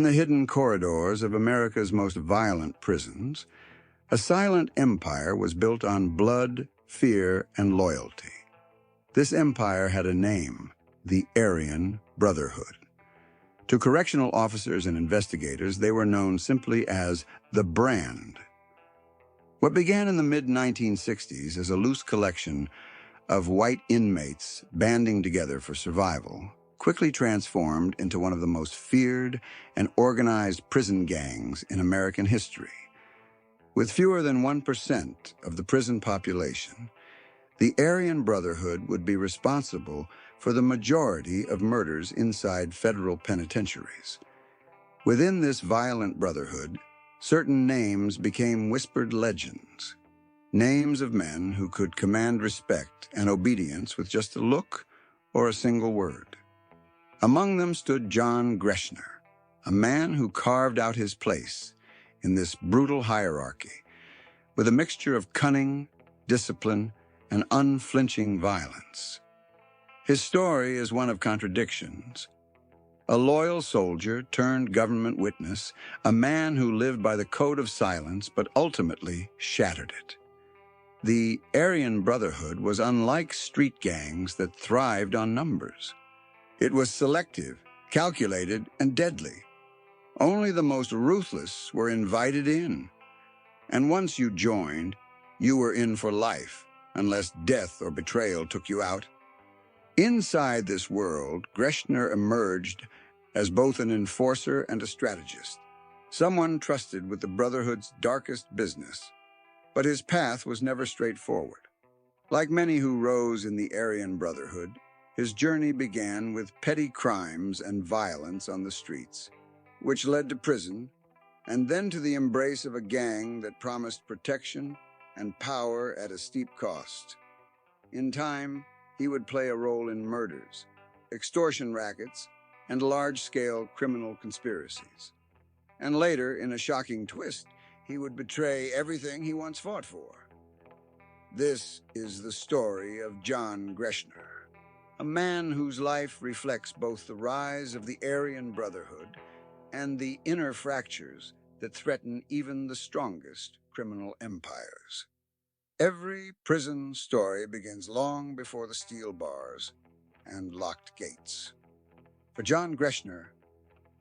the hidden corridors of America's most violent prisons, a silent empire was built on blood, fear, and loyalty. This empire had a name, the Aryan Brotherhood. To correctional officers and investigators, they were known simply as the Brand. What began in the mid-1960s as a loose collection of white inmates banding together for survival quickly transformed into one of the most feared and organized prison gangs in American history. With fewer than 1% of the prison population, the Aryan Brotherhood would be responsible for the majority of murders inside federal penitentiaries. Within this violent brotherhood, certain names became whispered legends, names of men who could command respect and obedience with just a look or a single word. Among them stood John Greschner, a man who carved out his place in this brutal hierarchy with a mixture of cunning, discipline, and unflinching violence. His story is one of contradictions. A loyal soldier turned government witness, a man who lived by the code of silence but ultimately shattered it. The Aryan Brotherhood was unlike street gangs that thrived on numbers. It was selective, calculated, and deadly. Only the most ruthless were invited in. And once you joined, you were in for life, unless death or betrayal took you out. Inside this world, Greschner emerged as both an enforcer and a strategist, someone trusted with the Brotherhood's darkest business. But his path was never straightforward. Like many who rose in the Aryan Brotherhood, his journey began with petty crimes and violence on the streets, which led to prison, and then to the embrace of a gang that promised protection and power at a steep cost. In time, he would play a role in murders, extortion rackets, and large-scale criminal conspiracies. And later, in a shocking twist, he would betray everything he once fought for. This is the story of John Greschner, a man whose life reflects both the rise of the Aryan Brotherhood and the inner fractures that threaten even the strongest criminal empires. Every prison story begins long before the steel bars and locked gates. For John Greschner,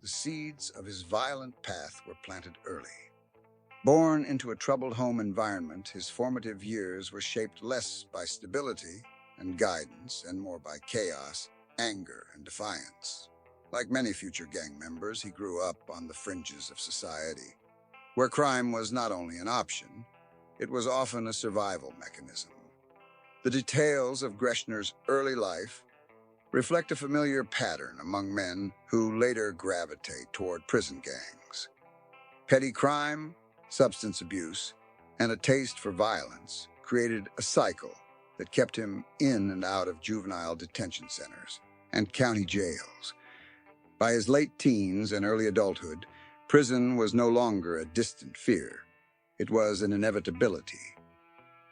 the seeds of his violent path were planted early. Born into a troubled home environment, his formative years were shaped less by stability and guidance and more by chaos, anger, and defiance. Like many future gang members, he grew up on the fringes of society, where crime was not only an option, it was often a survival mechanism. The details of Greschner's early life reflect a familiar pattern among men who later gravitate toward prison gangs. Petty crime, substance abuse, and a taste for violence created a cycle that kept him in and out of juvenile detention centers and county jails. By his late teens and early adulthood, prison was no longer a distant fear. It was an inevitability.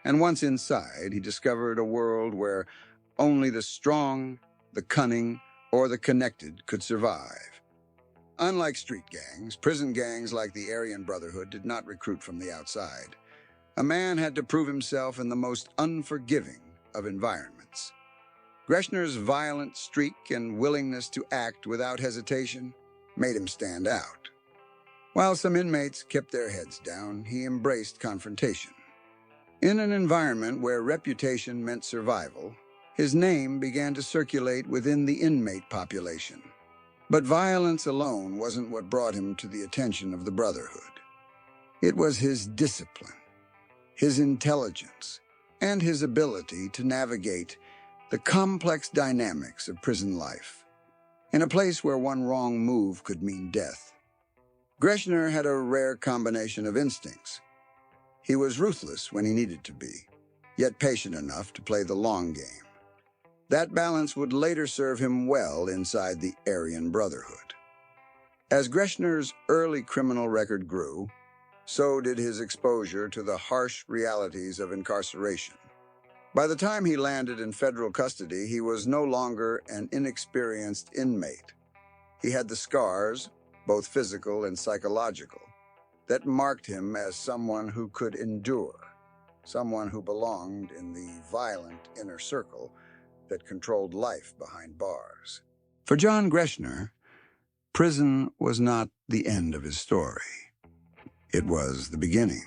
And once inside, he discovered a world where only the strong, the cunning, or the connected could survive. Unlike street gangs, prison gangs like the Aryan Brotherhood did not recruit from the outside. A man had to prove himself in the most unforgiving of environments. Greschner's violent streak and willingness to act without hesitation made him stand out. While some inmates kept their heads down, he embraced confrontation. In an environment where reputation meant survival, his name began to circulate within the inmate population. But violence alone wasn't what brought him to the attention of the Brotherhood. It was his discipline, his intelligence, and his ability to navigate the complex dynamics of prison life, in a place where one wrong move could mean death. Greschner had a rare combination of instincts. He was ruthless when he needed to be, yet patient enough to play the long game. That balance would later serve him well inside the Aryan Brotherhood. As Greschner's early criminal record grew, so did his exposure to the harsh realities of incarceration. By the time he landed in federal custody, he was no longer an inexperienced inmate. He had the scars, both physical and psychological, that marked him as someone who could endure, someone who belonged in the violent inner circle that controlled life behind bars. For John Greschner, prison was not the end of his story. It was the beginning.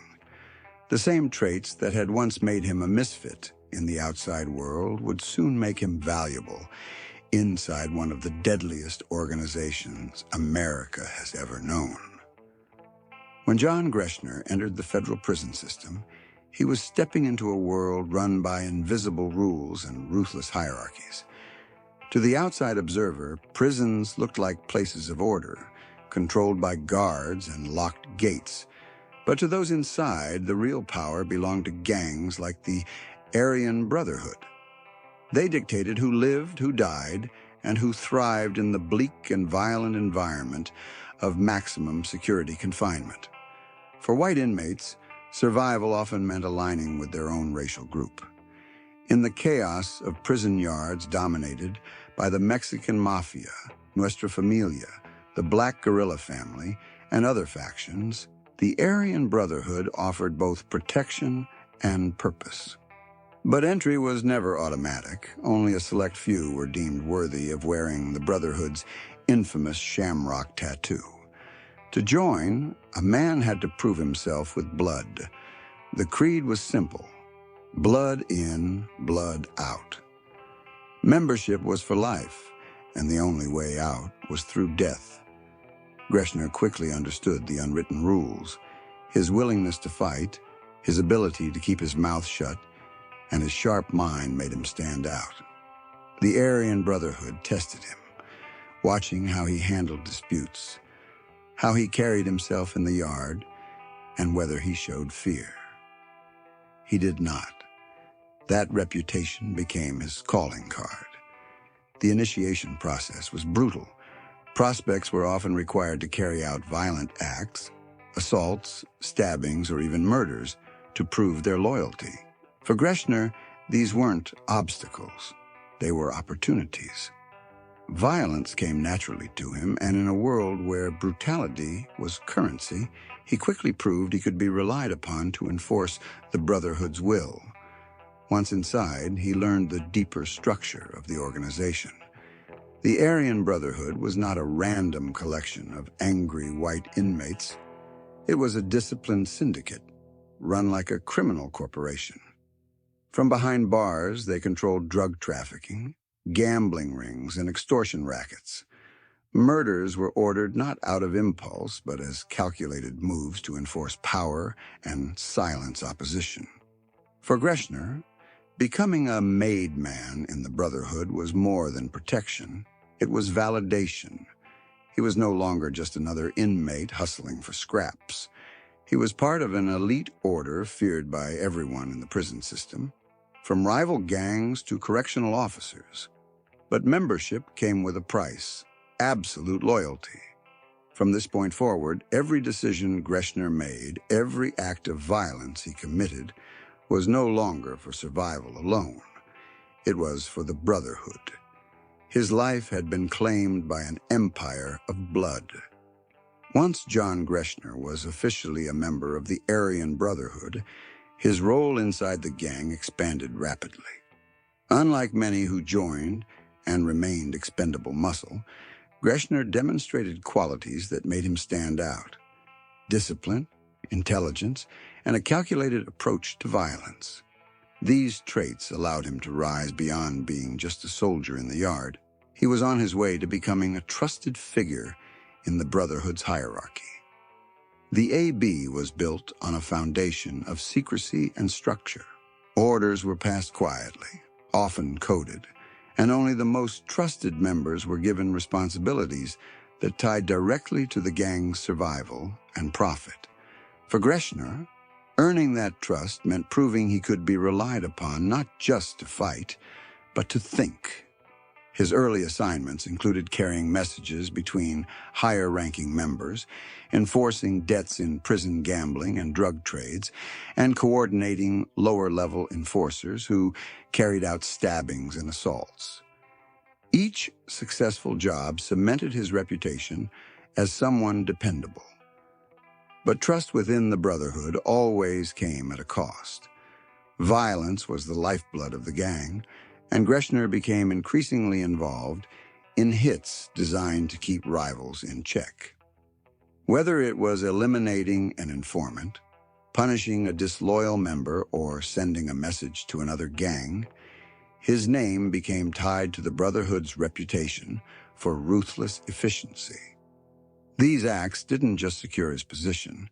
The same traits that had once made him a misfit in the outside world would soon make him valuable inside one of the deadliest organizations America has ever known. When John Greschner entered the federal prison system, he was stepping into a world run by invisible rules and ruthless hierarchies. To the outside observer, prisons looked like places of order, controlled by guards and locked gates. But to those inside, the real power belonged to gangs like the Aryan Brotherhood. They dictated who lived, who died, and who thrived in the bleak and violent environment of maximum security confinement. For white inmates, survival often meant aligning with their own racial group. In the chaos of prison yards dominated by the Mexican Mafia, Nuestra Familia, the Black Guerrilla Family, and other factions, the Aryan Brotherhood offered both protection and purpose. But entry was never automatic. Only a select few were deemed worthy of wearing the Brotherhood's infamous shamrock tattoo. To join, a man had to prove himself with blood. The creed was simple: blood in, blood out. Membership was for life, and the only way out was through death. Gresner quickly understood the unwritten rules. His willingness to fight, his ability to keep his mouth shut, and his sharp mind made him stand out. The Aryan Brotherhood tested him, watching how he handled disputes, how he carried himself in the yard, and whether he showed fear. He did not. That reputation became his calling card. The initiation process was brutal. Prospects were often required to carry out violent acts, assaults, stabbings, or even murders to prove their loyalty. For Gresner, these weren't obstacles. They were opportunities. Violence came naturally to him, and in a world where brutality was currency, he quickly proved he could be relied upon to enforce the Brotherhood's will. Once inside, he learned the deeper structure of the organization. The Aryan Brotherhood was not a random collection of angry white inmates. It was a disciplined syndicate, run like a criminal corporation. From behind bars, they controlled drug trafficking, gambling rings, and extortion rackets. Murders were ordered not out of impulse, but as calculated moves to enforce power and silence opposition. For Gresner, becoming a made man in the Brotherhood was more than protection. It was validation. He was no longer just another inmate hustling for scraps. He was part of an elite order feared by everyone in the prison system, from rival gangs to correctional officers. But membership came with a price: absolute loyalty. From this point forward, every decision Gresner made, every act of violence he committed, was no longer for survival alone. It was for the Brotherhood. His life had been claimed by an empire of blood. Once John Greschner was officially a member of the Aryan Brotherhood, his role inside the gang expanded rapidly. Unlike many who joined and remained expendable muscle, Greschner demonstrated qualities that made him stand out: discipline, intelligence, and a calculated approach to violence. These traits allowed him to rise beyond being just a soldier in the yard. He was on his way to becoming a trusted figure in the Brotherhood's hierarchy. The AB was built on a foundation of secrecy and structure. Orders were passed quietly, often coded, and only the most trusted members were given responsibilities that tied directly to the gang's survival and profit. For Gresner, earning that trust meant proving he could be relied upon not just to fight, but to think. His early assignments included carrying messages between higher-ranking members, enforcing debts in prison gambling and drug trades, and coordinating lower-level enforcers who carried out stabbings and assaults. Each successful job cemented his reputation as someone dependable. But trust within the Brotherhood always came at a cost. Violence was the lifeblood of the gang, and Gresner became increasingly involved in hits designed to keep rivals in check. Whether it was eliminating an informant, punishing a disloyal member, or sending a message to another gang, his name became tied to the Brotherhood's reputation for ruthless efficiency. These acts didn't just secure his position,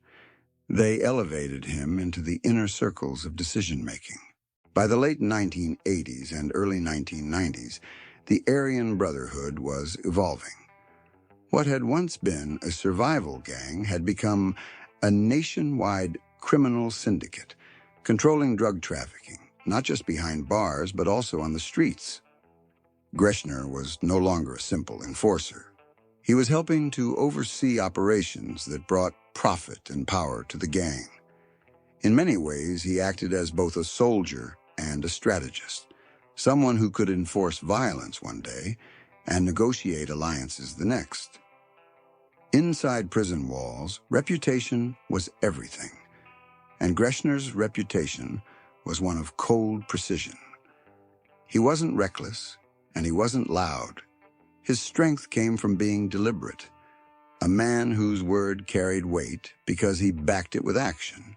they elevated him into the inner circles of decision-making. By the late 1980s and early 1990s, the Aryan Brotherhood was evolving. What had once been a survival gang had become a nationwide criminal syndicate, controlling drug trafficking, not just behind bars, but also on the streets. Gresner was no longer a simple enforcer. He was helping to oversee operations that brought profit and power to the gang. In many ways, he acted as both a soldier and a strategist, someone who could enforce violence one day and negotiate alliances the next. Inside prison walls, reputation was everything, and Gresner's reputation was one of cold precision. He wasn't reckless, and he wasn't loud. His strength came from being deliberate, a man whose word carried weight because he backed it with action.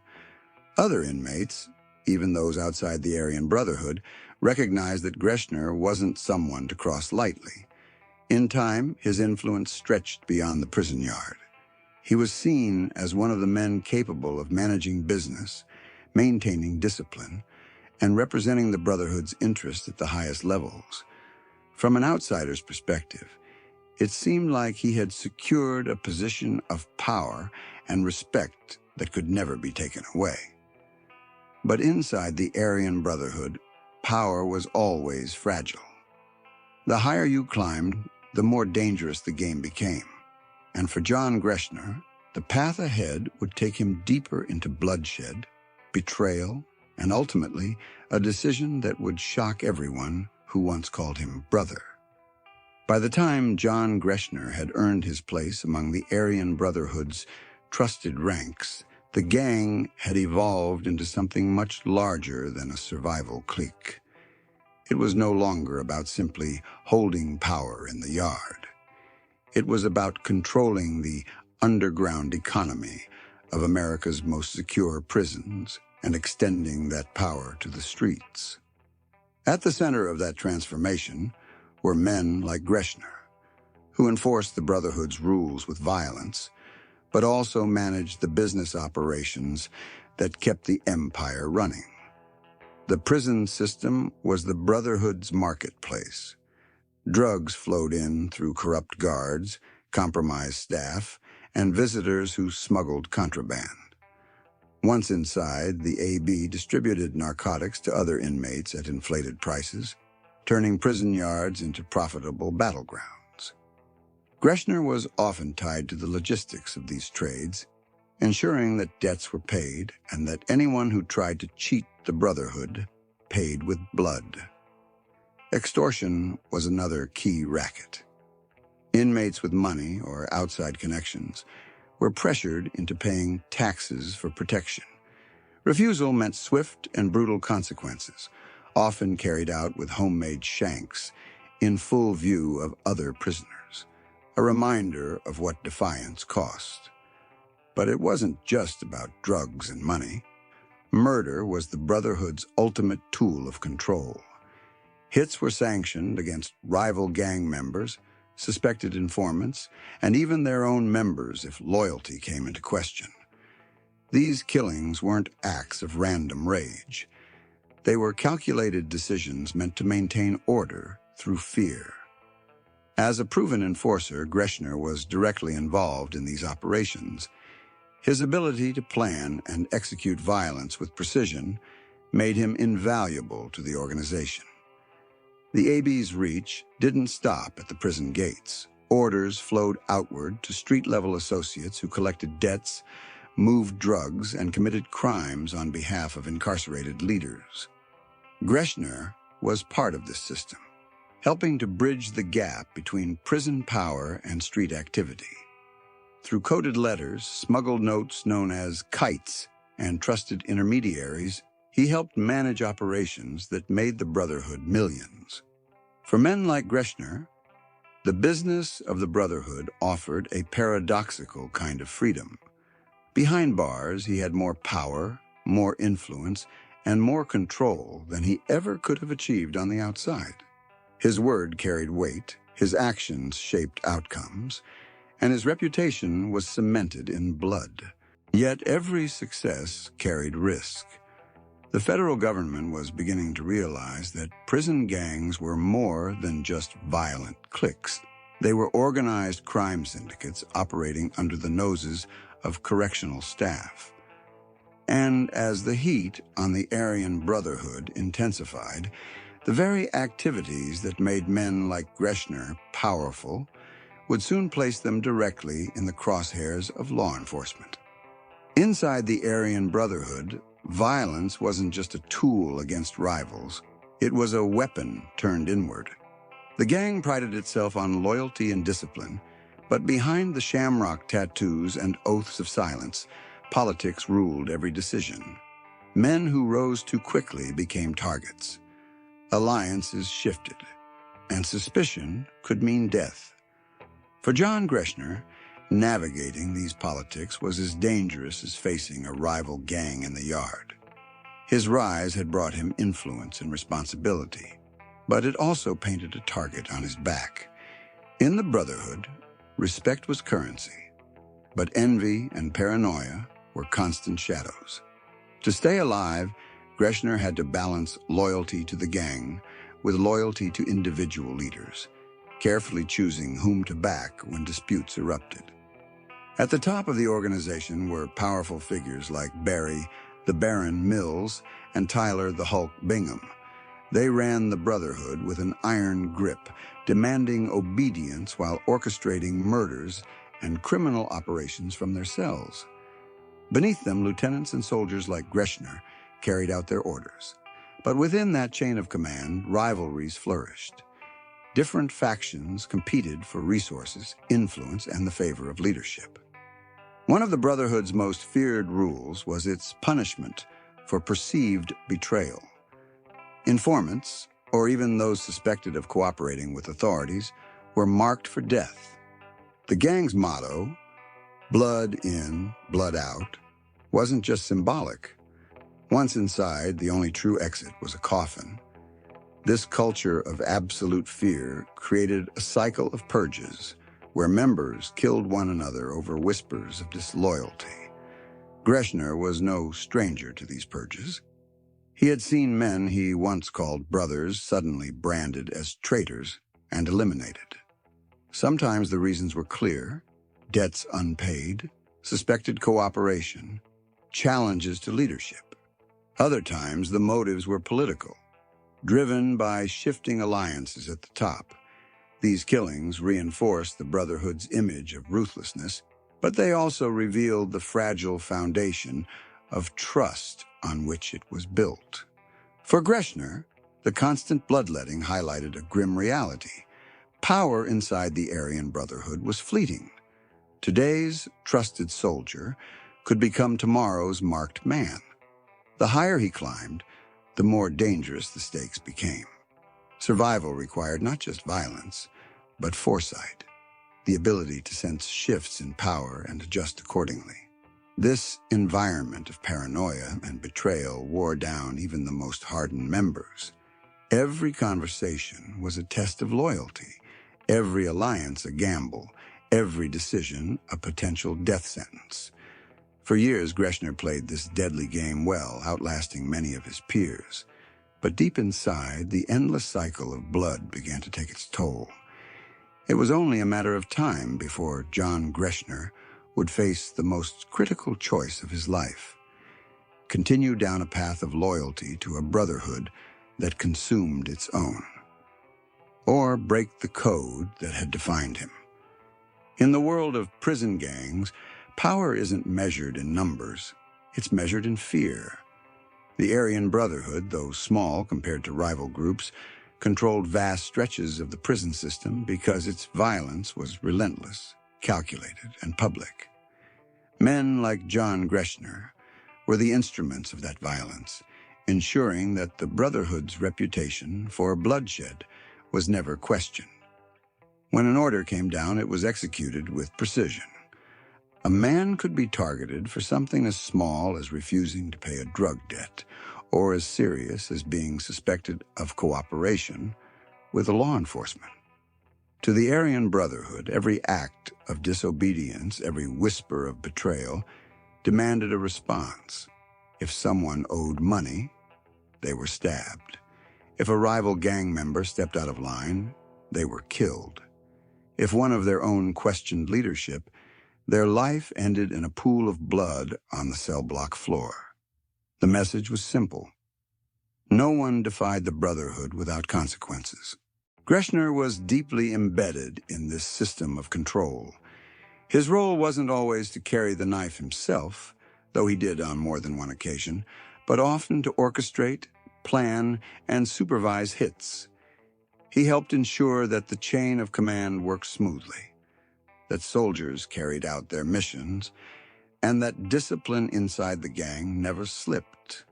Other inmates, even those outside the Aryan Brotherhood, recognized that Gresner wasn't someone to cross lightly. In time, his influence stretched beyond the prison yard. He was seen as one of the men capable of managing business, maintaining discipline, and representing the Brotherhood's interests at the highest levels. From an outsider's perspective, it seemed like he had secured a position of power and respect that could never be taken away. But inside the Aryan Brotherhood, power was always fragile. The higher you climbed, the more dangerous the game became. And for John Greschner, the path ahead would take him deeper into bloodshed, betrayal, and ultimately a decision that would shock everyone who once called him brother. By the time John Greschner had earned his place among the Aryan Brotherhood's trusted ranks, the gang had evolved into something much larger than a survival clique. It was no longer about simply holding power in the yard. It was about controlling the underground economy of America's most secure prisons and extending that power to the streets. At the center of that transformation were men like Gresner, who enforced the Brotherhood's rules with violence, but also managed the business operations that kept the empire running. The prison system was the Brotherhood's marketplace. Drugs flowed in through corrupt guards, compromised staff, and visitors who smuggled contraband. Once inside, the AB distributed narcotics to other inmates at inflated prices, turning prison yards into profitable battlegrounds. Gresner was often tied to the logistics of these trades, ensuring that debts were paid and that anyone who tried to cheat the Brotherhood paid with blood. Extortion was another key racket. Inmates with money or outside connections were pressured into paying taxes for protection. Refusal meant swift and brutal consequences, often carried out with homemade shanks in full view of other prisoners, a reminder of what defiance cost. But it wasn't just about drugs and money. Murder was the Brotherhood's ultimate tool of control. Hits were sanctioned against rival gang members, suspected informants, and even their own members if loyalty came into question. These killings weren't acts of random rage. They were calculated decisions meant to maintain order through fear. As a proven enforcer, Gresner was directly involved in these operations. His ability to plan and execute violence with precision made him invaluable to the organization. The AB's reach didn't stop at the prison gates. Orders flowed outward to street-level associates who collected debts, moved drugs, and committed crimes on behalf of incarcerated leaders. Gresner was part of this system, helping to bridge the gap between prison power and street activity. Through coded letters, smuggled notes known as kites, and trusted intermediaries, he helped manage operations that made the Brotherhood millions. For men like Gresner, the business of the Brotherhood offered a paradoxical kind of freedom. Behind bars, he had more power, more influence, and more control than he ever could have achieved on the outside. His word carried weight, his actions shaped outcomes, and his reputation was cemented in blood. Yet every success carried risk. The federal government was beginning to realize that prison gangs were more than just violent cliques. They were organized crime syndicates operating under the noses of correctional staff. And as the heat on the Aryan Brotherhood intensified, the very activities that made men like Gresner powerful would soon place them directly in the crosshairs of law enforcement. Inside the Aryan Brotherhood, violence wasn't just a tool against rivals, it was a weapon turned inward. The gang prided itself on loyalty and discipline, but behind the shamrock tattoos and oaths of silence, politics ruled every decision. Men who rose too quickly became targets. Alliances shifted, and suspicion could mean death. For John Greschner, navigating these politics was as dangerous as facing a rival gang in the yard. His rise had brought him influence and responsibility, but it also painted a target on his back. In the Brotherhood, respect was currency, but envy and paranoia were constant shadows. To stay alive, Greschner had to balance loyalty to the gang with loyalty to individual leaders, carefully choosing whom to back when disputes erupted. At the top of the organization were powerful figures like Barry, the Baron Mills, and Tyler the Hulk Bingham. They ran the Brotherhood with an iron grip, demanding obedience while orchestrating murders and criminal operations from their cells. Beneath them, lieutenants and soldiers like Greschner carried out their orders. But within that chain of command, rivalries flourished. Different factions competed for resources, influence, and the favor of leadership. One of the Brotherhood's most feared rules was its punishment for perceived betrayal. Informants, or even those suspected of cooperating with authorities, were marked for death. The gang's motto, blood in, blood out, wasn't just symbolic. Once inside, the only true exit was a coffin. This culture of absolute fear created a cycle of purges where members killed one another over whispers of disloyalty. Greschner was no stranger to these purges. He had seen men he once called brothers suddenly branded as traitors and eliminated. Sometimes the reasons were clear: debts unpaid, suspected cooperation, challenges to leadership. Other times the motives were political, driven by shifting alliances at the top. These killings reinforced the Brotherhood's image of ruthlessness, but they also revealed the fragile foundation of trust on which it was built. For Greschner, the constant bloodletting highlighted a grim reality. Power inside the Aryan Brotherhood was fleeting. Today's trusted soldier could become tomorrow's marked man. The higher he climbed, the more dangerous the stakes became. Survival required not just violence, but foresight, the ability to sense shifts in power and adjust accordingly. This environment of paranoia and betrayal wore down even the most hardened members. Every conversation was a test of loyalty, every alliance a gamble, every decision a potential death sentence. For years, Greschner played this deadly game well, outlasting many of his peers. But deep inside, the endless cycle of blood began to take its toll. It was only a matter of time before John Greschner would face the most critical choice of his life: continue down a path of loyalty to a brotherhood that consumed its own, or break the code that had defined him. In the world of prison gangs, power isn't measured in numbers, it's measured in fear. The Aryan Brotherhood, though small compared to rival groups, controlled vast stretches of the prison system because its violence was relentless. calculated, and public. Men like John Greschner were the instruments of that violence, ensuring that the Brotherhood's reputation for bloodshed was never questioned. When an order came down, it was executed with precision. A man could be targeted for something as small as refusing to pay a drug debt, or as serious as being suspected of cooperation with the law enforcement. To the Aryan Brotherhood, every act of disobedience, every whisper of betrayal, demanded a response. If someone owed money, they were stabbed. If a rival gang member stepped out of line, they were killed. If one of their own questioned leadership, their life ended in a pool of blood on the cell block floor. The message was simple. No one defied the Brotherhood without consequences. Gresner was deeply embedded in this system of control. His role wasn't always to carry the knife himself, though he did on more than one occasion, but often to orchestrate, plan, and supervise hits. He helped ensure that the chain of command worked smoothly, that soldiers carried out their missions, and that discipline inside the gang never slipped.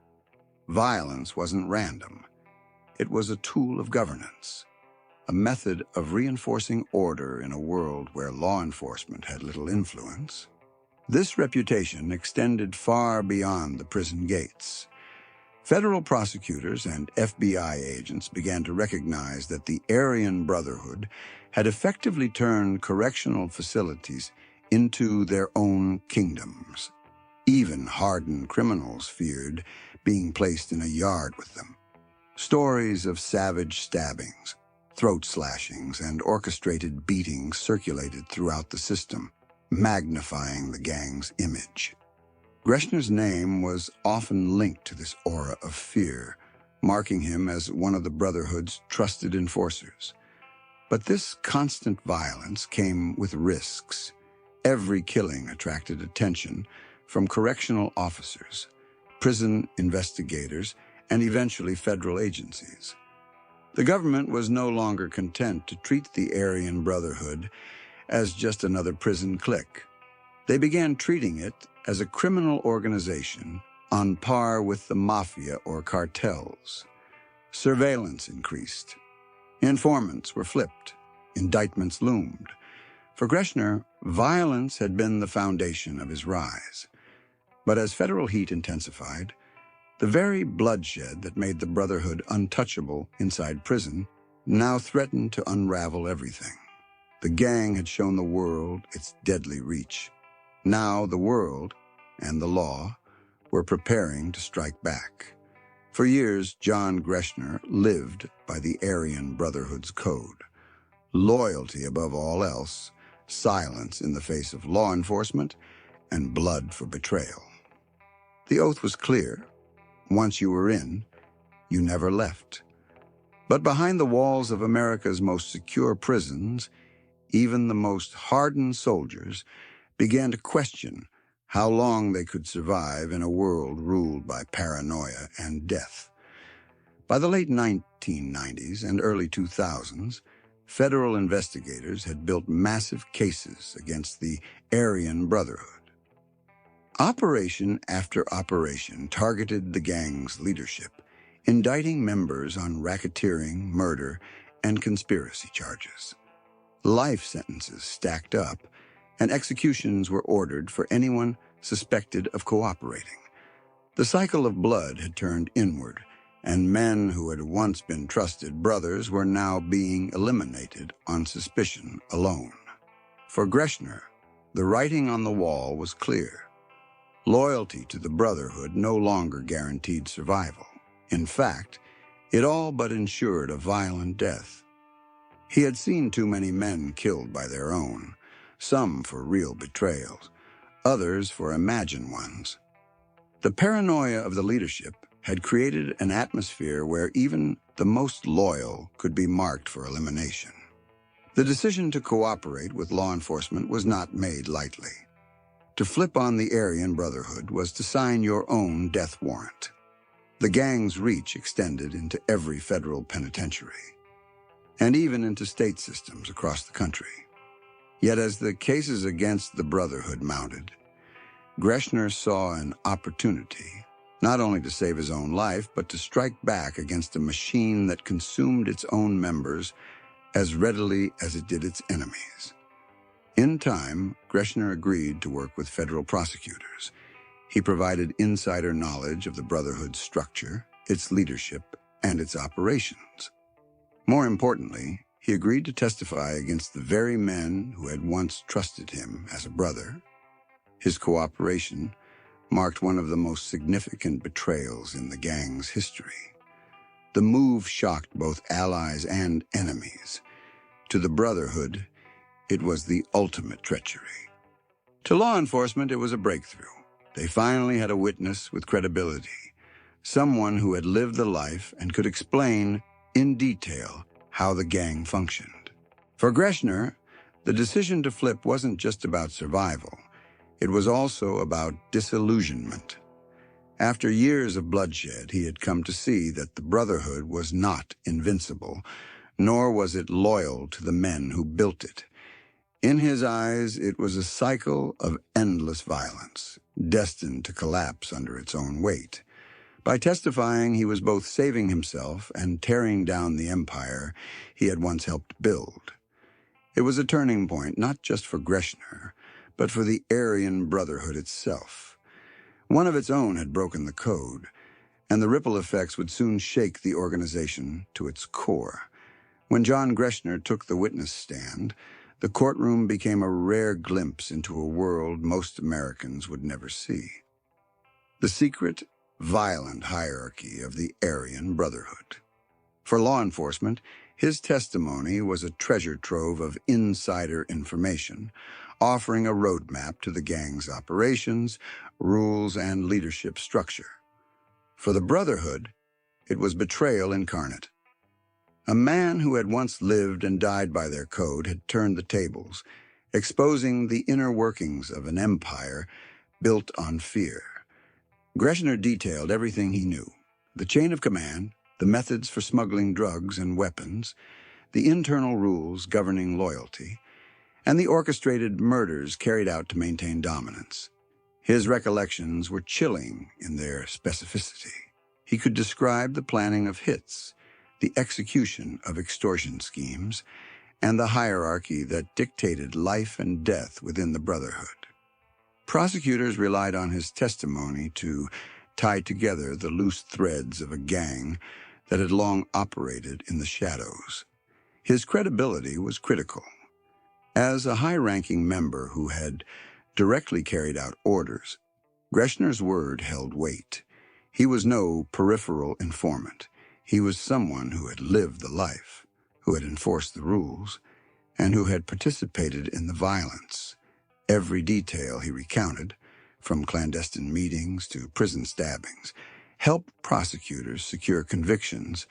Violence wasn't random. It was a tool of governance, a method of reinforcing order in a world where law enforcement had little influence. This reputation extended far beyond the prison gates. Federal prosecutors and FBI agents began to recognize that the Aryan Brotherhood had effectively turned correctional facilities into their own kingdoms. Even hardened criminals feared being placed in a yard with them. Stories of savage stabbings, throat slashings, and orchestrated beatings circulated throughout the system, magnifying the gang's image. Greshner's name was often linked to this aura of fear, marking him as one of the Brotherhood's trusted enforcers. But this constant violence came with risks. Every killing attracted attention from correctional officers, prison investigators, and eventually federal agencies. The government was no longer content to treat the Aryan Brotherhood as just another prison clique. They began treating it as a criminal organization on par with the mafia or cartels. Surveillance increased. Informants were flipped. Indictments loomed. For Gresner, violence had been the foundation of his rise. But as federal heat intensified, the very bloodshed that made the Brotherhood untouchable inside prison now threatened to unravel everything. The gang had shown the world its deadly reach. Now the world, and the law, were preparing to strike back. For years, John Greschner lived by the Aryan Brotherhood's code. Loyalty above all else, silence in the face of law enforcement, and blood for betrayal. The oath was clear. Once you were in, you never left. But behind the walls of America's most secure prisons, even the most hardened soldiers began to question how long they could survive in a world ruled by paranoia and death. By the late 1990s and early 2000s, federal investigators had built massive cases against the Aryan Brotherhood. Operation after operation targeted the gang's leadership, indicting members on racketeering, murder, and conspiracy charges. Life sentences stacked up, and executions were ordered for anyone suspected of cooperating. The cycle of blood had turned inward, and men who had once been trusted brothers were now being eliminated on suspicion alone. For Greshner, the writing on the wall was clear. Loyalty to the Brotherhood no longer guaranteed survival. In fact, it all but ensured a violent death. He had seen too many men killed by their own, some for real betrayals, others for imagined ones. The paranoia of the leadership had created an atmosphere where even the most loyal could be marked for elimination. The decision to cooperate with law enforcement was not made lightly. To flip on the Aryan Brotherhood was to sign your own death warrant. The gang's reach extended into every federal penitentiary, and even into state systems across the country. Yet as the cases against the Brotherhood mounted, Greschner saw an opportunity, not only to save his own life, but to strike back against a machine that consumed its own members as readily as it did its enemies. In time, Greschner agreed to work with federal prosecutors. He provided insider knowledge of the Brotherhood's structure, its leadership, and its operations. More importantly, he agreed to testify against the very men who had once trusted him as a brother. His cooperation marked one of the most significant betrayals in the gang's history. The move shocked both allies and enemies. To the Brotherhood, it was the ultimate treachery. To law enforcement, it was a breakthrough. They finally had a witness with credibility, someone who had lived the life and could explain in detail how the gang functioned. For Greschner, the decision to flip wasn't just about survival. It was also about disillusionment. After years of bloodshed, he had come to see that the Brotherhood was not invincible, nor was it loyal to the men who built it. In his eyes, it was a cycle of endless violence, destined to collapse under its own weight. By testifying, he was both saving himself and tearing down the empire he had once helped build. It was a turning point not just for Greschner, but for the Aryan Brotherhood itself. One of its own had broken the code, and the ripple effects would soon shake the organization to its core. When John Greschner took the witness stand, the courtroom became a rare glimpse into a world most Americans would never see. The secret, violent hierarchy of the Aryan Brotherhood. For law enforcement, his testimony was a treasure trove of insider information, offering a roadmap to the gang's operations, rules, and leadership structure. For the Brotherhood, it was betrayal incarnate. A man who had once lived and died by their code had turned the tables, exposing the inner workings of an empire built on fear. Gresner detailed everything he knew: the chain of command, the methods for smuggling drugs and weapons, the internal rules governing loyalty, and the orchestrated murders carried out to maintain dominance. His recollections were chilling in their specificity. He could describe the planning of hits, the execution of extortion schemes, and the hierarchy that dictated life and death within the Brotherhood. Prosecutors relied on his testimony to tie together the loose threads of a gang that had long operated in the shadows. His credibility was critical. As a high-ranking member who had directly carried out orders, Greschner's word held weight. He was no peripheral informant. He was someone who had lived the life, who had enforced the rules, and who had participated in the violence. Every detail he recounted, from clandestine meetings to prison stabbings, helped prosecutors secure convictions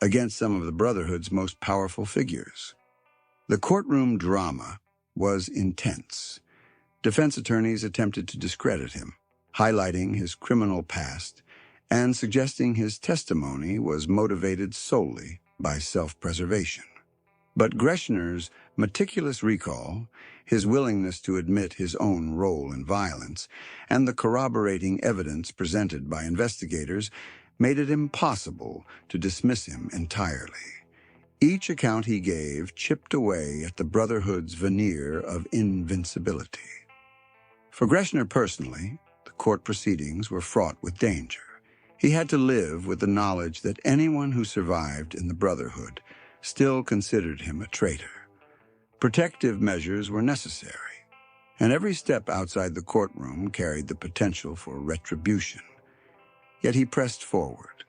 against some of the Brotherhood's most powerful figures. The courtroom drama was intense. Defense attorneys attempted to discredit him, highlighting his criminal past and suggesting his testimony was motivated solely by self-preservation. But Greschner's meticulous recall, his willingness to admit his own role in violence, and the corroborating evidence presented by investigators made it impossible to dismiss him entirely. Each account he gave chipped away at the Brotherhood's veneer of invincibility. For Greschner personally, the court proceedings were fraught with danger. He had to live with the knowledge that anyone who survived in the Brotherhood still considered him a traitor. Protective measures were necessary, and every step outside the courtroom carried the potential for retribution. Yet he pressed forward,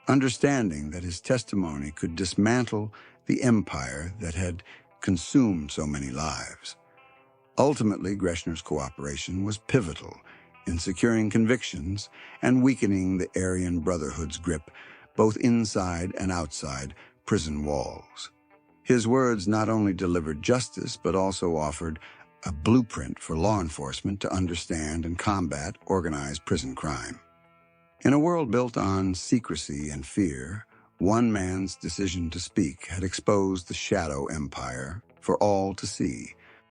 understanding that his testimony could dismantle the empire that had consumed so many lives. Ultimately, Greschner's cooperation was pivotal in securing convictions and weakening the Aryan Brotherhood's grip, both inside and outside prison walls. His words not only delivered justice, but also offered a blueprint for law enforcement to understand and combat organized prison crime. In a world built on secrecy and fear, one man's decision to speak had exposed the shadow empire for all to see.